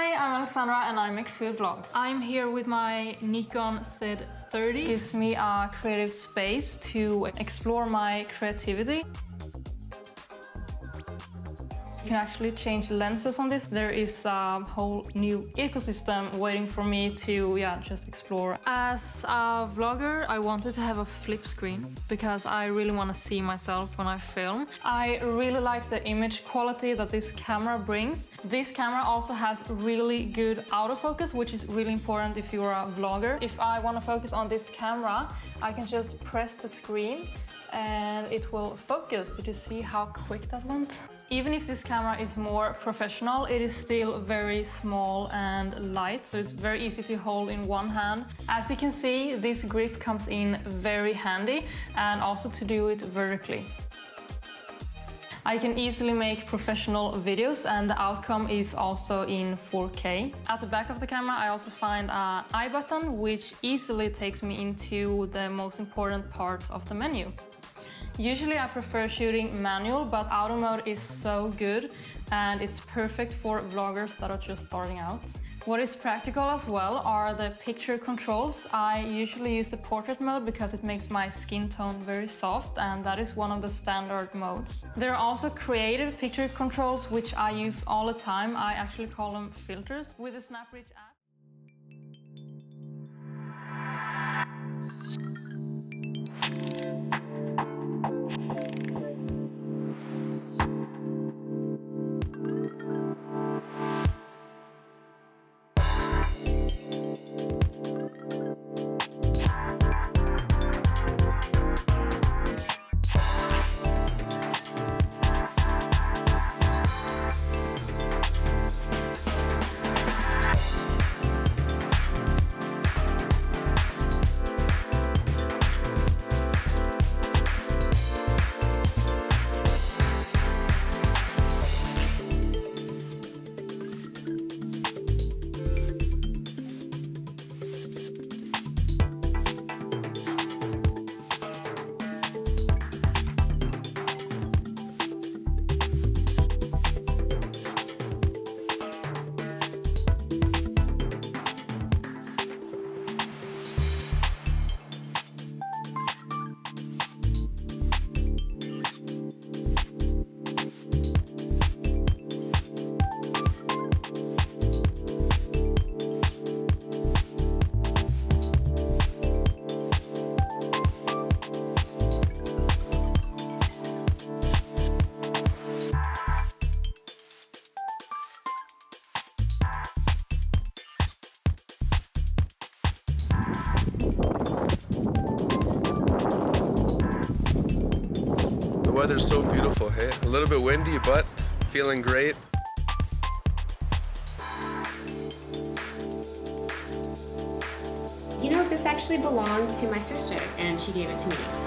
Hi, I'm Alexandra and I make food vlogs. I'm here with my Nikon Z30. It gives me a creative space to explore my creativity. You can actually change lenses on this. There is a whole new ecosystem waiting for me to just explore. As a vlogger, I wanted to have a flip screen because I really want to see myself when I film. I really like the image quality that this camera brings. This camera also has really good autofocus, which is really important if you're a vlogger. If I want to focus on this camera, I can just press the screen and it will focus. Did you see how quick that went? Even if this camera is more professional, it is still very small and light, so it's very easy to hold in one hand. As you can see, this grip comes in very handy, and also to do it vertically. I can easily make professional videos and the outcome is also in 4K. At the back of the camera I also find an I button which easily takes me into the most important parts of the menu. Usually I prefer shooting manual, but auto mode is so good and it's perfect for vloggers that are just starting out. What is practical as well are the picture controls. I usually use the portrait mode because it makes my skin tone very soft, and that is one of the standard modes. There are also creative picture controls which I use all the time. I actually call them filters. With the SnapReach app, The weather's so beautiful, hey? A little bit windy, but feeling great. You know, this actually belonged to my sister, and she gave it to me.